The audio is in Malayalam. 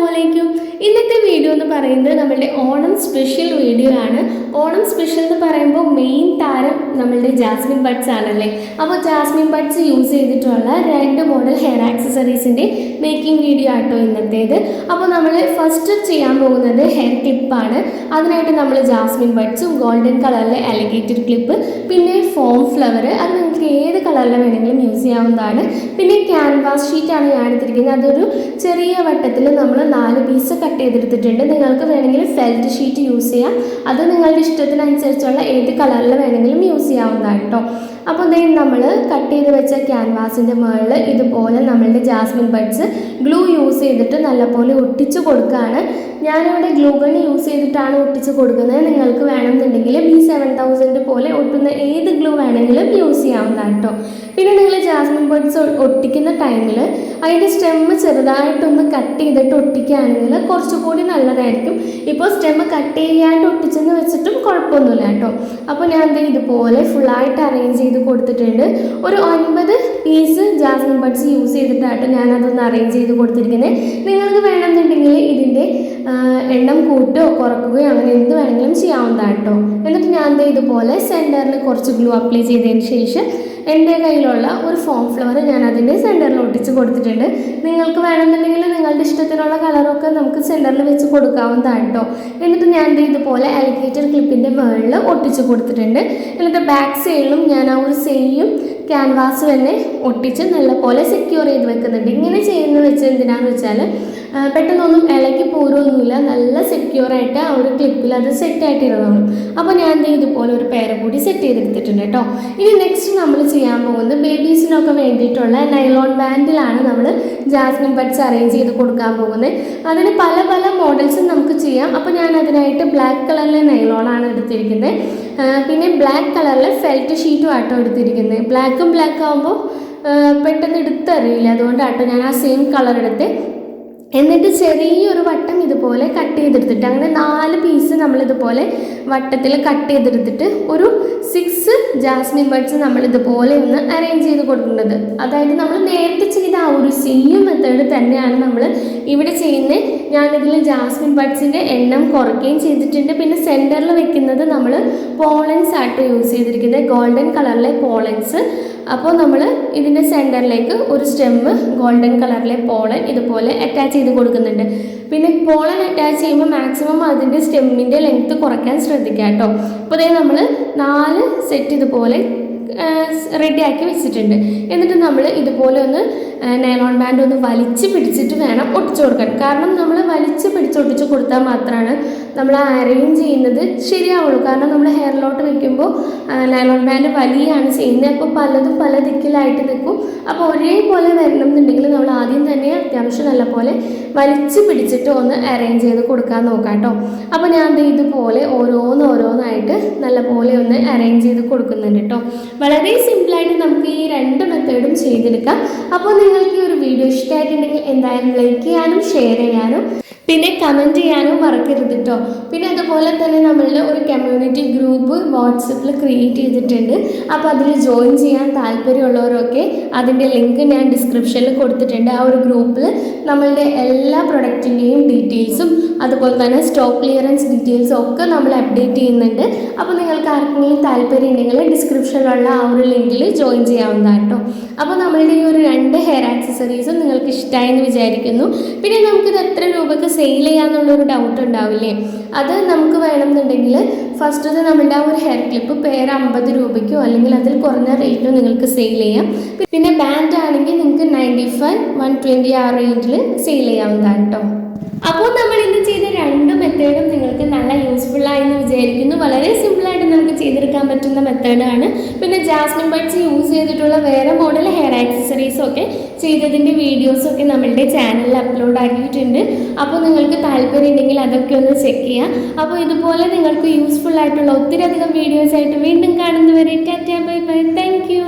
അസ്സലാമലൈക്കും. ഇന്നത്തെ വീഡിയോ എന്ന് പറയുന്നത് നമ്മളുടെ ഓണം സ്പെഷ്യൽ വീഡിയോ ആണ്. ഓണം സ്പെഷ്യൽ എന്ന് പറയുമ്പോൾ മെയിൻ താരം നമ്മളുടെ ജാസ്മിൻ ബഡ്സ് ആണല്ലേ. അപ്പോൾ ജാസ്മിൻ ബഡ്സ് യൂസ് ചെയ്തിട്ടുള്ള 2 മോഡൽ ഹെയർ ആക്സസറീസിൻ്റെ മേക്കിംഗ് വീഡിയോ ആട്ടോ ഇന്നത്തേത്. അപ്പോൾ നമ്മൾ ഫസ്റ്റ് ചെയ്യാൻ പോകുന്നത് ഹെയർ ക്ലിപ്പാണ്. അതിനായിട്ട് നമ്മൾ ജാസ്മിൻ ബഡ്സും ഗോൾഡൻ കളറിലെ അലിഗേറ്റഡ് ക്ലിപ്പ്, പിന്നെ ഫോം ഫ്ലവർ, അത് നിങ്ങൾക്ക് ഏത് കളറിൽ വേണമെങ്കിലും യൂസ് ചെയ്യാവുന്നതാണ്. പിന്നെ ക്യാൻവാസ് ഷീറ്റാണ് ഞാൻ എടുത്തിരിക്കുന്നത്. അതൊരു ചെറിയ വട്ടത്തിൽ നമ്മൾ 4 പീസ് കട്ട് ചെയ്തെടുത്തിട്ടുണ്ട്. നിങ്ങൾക്ക് വേണമെങ്കിൽ ഫെൽറ്റ് ഷീറ്റ് യൂസ് ചെയ്യാം. അത് നിങ്ങളുടെ ഇഷ്ടത്തിനനുസരിച്ചുള്ള ഏത് കളറിൽ വേണമെങ്കിലും യൂസ് ചെയ്യാവുന്നതാണ് കേട്ടോ. അപ്പോൾ നമ്മൾ കട്ട് ചെയ്ത് വെച്ച ക്യാൻവാസിൻ്റെ മുകളിൽ ഇതുപോലെ നമ്മളുടെ ജാസ്മിൻ ബഡ്സ് ഗ്ലൂ യൂസ് ചെയ്തിട്ട് നല്ലപോലെ ഒട്ടിച്ച് കൊടുക്കുകയാണ്. ഞാനിവിടെ ഗ്ലൂ ഗൺ യൂസ് ചെയ്തിട്ടാണ് ഒട്ടിച്ച് കൊടുക്കുന്നത്. നിങ്ങൾക്ക് വേണമെന്നുണ്ടെങ്കിൽ B7000 പോലെ ഒട്ടുന്ന ഏത് ഗ്ലൂ വേണമെങ്കിലും യൂസ് ചെയ്യാവുന്നതാണ് കേട്ടോ. പിന്നെ നിങ്ങൾ ജാസ്മിൻ ബഡ്സ് ഒട്ടിക്കുന്ന ടൈമിൽ അതിൻ്റെ സ്റ്റെമ്മ് ചെറുതായിട്ടൊന്ന് കട്ട് ചെയ്തിട്ട് ഒട്ടിക്കുകയാണെങ്കിൽ കുറച്ചുകൂടി നല്ലതായിരിക്കും. ഇപ്പോൾ സ്റ്റെമ്മ് കട്ട് ചെയ്യാണ്ട് ഒട്ടിച്ചെന്ന് വെച്ചിട്ടും കുഴപ്പമൊന്നുമില്ല കേട്ടോ. അപ്പോൾ ഞാൻ ഇതുപോലെ ഫുള്ളായിട്ട് അറേഞ്ച് ചെയ്ത് കൊടുത്തിട്ടുണ്ട്. ഒരു 9 പീസ് ജാസ്മിൻ ബഡ്സ് യൂസ് ചെയ്തിട്ടായിട്ട് ഞാനതൊന്ന് അറേഞ്ച് ചെയ്ത് കൊടുത്തിരിക്കുന്നത്. നിങ്ങൾക്ക് വേണമെന്നുണ്ടെങ്കിൽ ഇതിൻ്റെ എണ്ണം കൂട്ടുകയോ കുറയ്ക്കുകയോ അങ്ങനെ എന്ത് വേണമെങ്കിലും ചെയ്യാവുന്നതാണ് കേട്ടോ. എന്നിട്ട് ഞാൻ ഇതുപോലെ സെൻറ്ററിൽ കുറച്ച് ഗ്ലൂ അപ്ലൈ ചെയ്തതിന് ശേഷം എൻ്റെ കയ്യിലുള്ള ഒരു ഫോം ഫ്ലവർ ഞാൻ അതിൻ്റെ സെൻറ്ററിൽ ഒട്ടിച്ച് കൊടുത്തിട്ടുണ്ട്. നിങ്ങൾക്ക് വേണമെന്നുണ്ടെങ്കിൽ നിങ്ങളുടെ ഇഷ്ടത്തിനുള്ള കളറൊക്കെ നമുക്ക് സെൻറ്ററിൽ വെച്ച് കൊടുക്കാവുന്നതാണ് കേട്ടോ. എന്നിട്ട് ഞാൻ ഇതുപോലെ അലിഗേറ്റർ ക്ലിപ്പിൻ്റെ മുകളിൽ ഒട്ടിച്ച് കൊടുത്തിട്ടുണ്ട്. എന്നിട്ട് ബാക്ക് സൈഡിലും ഞാൻ ആ ഒരു സെയിം ക്യാൻവാസ് തന്നെ ഒട്ടിച്ച് നല്ലപോലെ സെക്യൂർ ചെയ്ത് വെക്കുന്നുണ്ട്. ഇങ്ങനെ ചെയ്യുന്നത് വെച്ച് എന്തിനാണെന്ന് വെച്ചാൽ പെട്ടെന്നൊന്നും ഇളകി പോരൊന്നുമില്ല, നല്ല സെക്യൂറായിട്ട് ആ ഒരു ക്ലിപ്പിൽ അത് സെറ്റായിട്ട് ഇരുന്നോളും. അപ്പോൾ ഞാൻ ഇതുപോലെ ഒരു പേര കൂടി സെറ്റ് ചെയ്തെടുത്തിട്ടുണ്ട് കേട്ടോ. ഇനി നെക്സ്റ്റ് നമ്മൾ ചെയ്യാൻ പോകുന്നത് ബേബീസിനൊക്കെ വേണ്ടിയിട്ടുള്ള നൈലോൺ ബാൻഡിലാണ് നമ്മൾ ജാസ്മിൻ ബഡ്സ് അറേഞ്ച് ചെയ്ത് കൊടുക്കാൻ പോകുന്നത്. അതിന് പല പല മോഡൽസും നമുക്ക് ചെയ്യാം. അപ്പോൾ ഞാൻ അതിനായിട്ട് ബ്ലാക്ക് കളറിലെ നൈലോണാണ് എടുത്തിരിക്കുന്നത്. പിന്നെ ബ്ലാക്ക് കളറിലെ ഫെൽറ്റ് ഷീറ്റും ആട്ടോ എടുത്തിരിക്കുന്നത്. ബ്ലാക്ക് ആകുമ്പോൾ പെട്ടെന്ന് എടുത്തറിയില്ല, അതുകൊണ്ടാട്ടോ ഞാൻ ആ സെയിം കളർ എടുത്ത്. എന്നിട്ട് ചെറിയൊരു വട്ടം ഇതുപോലെ കട്ട് ചെയ്തെടുത്തിട്ട് അങ്ങനെ 4 പീസ് നമ്മളിതുപോലെ വട്ടത്തിൽ കട്ട് ചെയ്തെടുത്തിട്ട് ഒരു 6 ജാസ്മിൻ ബഡ്സ് നമ്മളിതുപോലെ ഒന്ന് അറേഞ്ച് ചെയ്ത് കൊടുക്കുന്നത്. അതായത് നമ്മൾ നേരത്തെ ചെയ്ത ആ ഒരു സെയിം മെത്തേഡ് തന്നെയാണ് നമ്മൾ ഇവിടെ ചെയ്യുന്നത്. ഞാനിതിൽ ജാസ്മിൻ ബഡ്സിൻ്റെ എണ്ണം കുറയ്ക്കുകയും ചെയ്തിട്ടുണ്ട്. പിന്നെ സെൻറ്ററിൽ വെക്കുന്നത് നമ്മൾ പോളൻസ് ആയിട്ട് യൂസ് ചെയ്തിരിക്കുന്നത്, ഗോൾഡൻ കളറിലെ പോളൻസ്. അപ്പോൾ നമ്മൾ ഇതിൻ്റെ സെൻറ്ററിലേക്ക് ഒരു സ്റ്റെമ്മ് ഗോൾഡൻ കളറിലെ പോളൻ ഇതുപോലെ അറ്റാച്ച് ചെയ്ത് കൊടുക്കുന്നുണ്ട്. പിന്നെ പോളൻ അറ്റാച്ച് ചെയ്യുമ്പോൾ മാക്സിമം അതിൻ്റെ സ്റ്റെമ്മിൻ്റെ ലെങ്ത്ത് കുറയ്ക്കാൻ ശ്രദ്ധിക്കുക കേട്ടോ. അപ്പോൾ നമ്മൾ 4 സെറ്റ് ഇതുപോലെ റെഡിയാക്കി വെച്ചിട്ടുണ്ട്. എന്നിട്ട് നമ്മൾ ഇതുപോലെ ഒന്ന് നൈലോൺ ബാൻഡ് ഒന്ന് വലിച്ച് പിടിച്ചിട്ട് വേണം ഒട്ടിച്ചു കൊടുക്കാൻ. കാരണം നമ്മൾ വലിച്ച് പിടിച്ചൊട്ടിച്ച് കൊടുത്താൽ മാത്രമാണ് നമ്മൾ അറേഞ്ച് ചെയ്യുന്നത് ശരിയാവുള്ളൂ. കാരണം നമ്മൾ ഹെയറിലോട്ട് വെക്കുമ്പോൾ നൈലോൺ ബാൻഡ് വലിയാണ് ചെയ്യുന്നത്. അപ്പോൾ പലതും പല ദിക്കിലായിട്ട് നിൽക്കും. അപ്പോൾ ഒരേപോലെ വരണം എന്നുണ്ടെങ്കിൽ നമ്മൾ ആദ്യം തന്നെ അത്യാവശ്യം നല്ലപോലെ വലിച്ച് പിടിച്ചിട്ട് ഒന്ന് അറേഞ്ച് ചെയ്ത് കൊടുക്കാൻ നോക്കാം കേട്ടോ. അപ്പോൾ ഞാൻ ഇതുപോലെ ഓരോന്നായിട്ട് നല്ലപോലെ ഒന്ന് അറേഞ്ച് ചെയ്ത് കൊടുക്കുന്നുണ്ട് കേട്ടോ. വളരെ സിമ്പിളായിട്ട് നമുക്ക് ഈ 2 മെത്തേഡും ചെയ്തെടുക്കാം. അപ്പോൾ നിങ്ങൾക്ക് ഈ ഒരു വീഡിയോ ഇഷ്ടമായിട്ടുണ്ടെങ്കിൽ എന്തായാലും ലൈക്ക് ചെയ്യാനും ഷെയർ ചെയ്യാനും പിന്നെ കമൻറ്റ് ചെയ്യാനും മറക്കരുത് കേട്ടോ. പിന്നെ അതുപോലെ തന്നെ നമ്മളുടെ ഒരു കമ്മ്യൂണിറ്റി ഗ്രൂപ്പ് വാട്സപ്പിൽ ക്രിയേറ്റ് ചെയ്തിട്ടുണ്ട്. അപ്പോൾ അതിൽ ജോയിൻ ചെയ്യാൻ താല്പര്യമുള്ളവരൊക്കെ അതിൻ്റെ ലിങ്ക് ഞാൻ ഡിസ്ക്രിപ്ഷനിൽ കൊടുത്തിട്ടുണ്ട്. ആ ഒരു ഗ്രൂപ്പിൽ നമ്മളുടെ എല്ലാ പ്രൊഡക്റ്റിൻ്റെയും ഡീറ്റെയിൽസും അതുപോലെ തന്നെ സ്റ്റോക്ക് ക്ലിയറൻസ് ഡീറ്റെയിൽസും ഒക്കെ നമ്മൾ അപ്ഡേറ്റ് ചെയ്യുന്നുണ്ട്. അപ്പോൾ നിങ്ങൾക്ക് ആർക്കെങ്കിലും താല്പര്യം ഉണ്ടെങ്കിൽ ഡിസ്ക്രിപ്ഷനിലുള്ള ആ ഒരു ലിങ്കിൽ ജോയിൻ ചെയ്യാവുന്നതാണ് കേട്ടോ. അപ്പോൾ നമ്മളുടെ ഈ ഒരു 2 ഹെയർ ആക്സസറീസും നിങ്ങൾക്ക് ഇഷ്ടമായെന്ന് വിചാരിക്കുന്നു. പിന്നെ നമുക്കിത് എത്ര രൂപയ്ക്ക് സെയിൽ ചെയ്യാമെന്നുള്ളൊരു ഡൗട്ട് ഉണ്ടാവില്ലേ? അത് നമുക്ക് വേണമെന്നുണ്ടെങ്കിൽ ഫസ്റ്റ് നമ്മളുടെ ആ ഒരു ഹെയർ ക്ലിപ്പ് പെയർ 50 രൂപയ്ക്കോ അല്ലെങ്കിൽ അതിൽ കുറഞ്ഞ റേറ്റോ നിങ്ങൾക്ക് സെയിൽ ചെയ്യാം. പിന്നെ ബാൻഡ് ആണെങ്കിൽ നിങ്ങൾക്ക് 95, 120 ആ റേഞ്ചിൽ സെയിൽ ചെയ്യാവുന്നതാണ് കേട്ടോ. അപ്പോൾ നമ്മൾ ഇന്ന് ചെയ്ത 2 മെത്തേഡും നിങ്ങൾക്ക് നല്ല യൂസ്ഫുള്ളായെന്ന് വിചാരിക്കുന്നു. വളരെ സിമ്പിളായിട്ട് നമുക്ക് ചെയ്തെടുക്കാൻ പറ്റുന്ന മെത്തേഡാണ്. പിന്നെ ജാസ്മിൻ ബഡ്സ് യൂസ് ചെയ്തിട്ടുള്ള വേറെ മോഡൽ ഹെയർ ആക്സസറീസും ഒക്കെ ചെയ്തതിൻ്റെ വീഡിയോസൊക്കെ നമ്മളുടെ ചാനലിൽ അപ്ലോഡ് ആക്കിയിട്ടുണ്ട്. അപ്പോൾ നിങ്ങൾക്ക് താല്പര്യം ഉണ്ടെങ്കിൽ അതൊക്കെ ഒന്ന് ചെക്ക് ചെയ്യാം. അപ്പോൾ ഇതുപോലെ നിങ്ങൾക്ക് യൂസ്ഫുൾ ആയിട്ടുള്ള ഒത്തിരി അധികം വീഡിയോസ് ആയിട്ട് വീണ്ടും കാണുന്നവരെ tata bye bye. Thank you.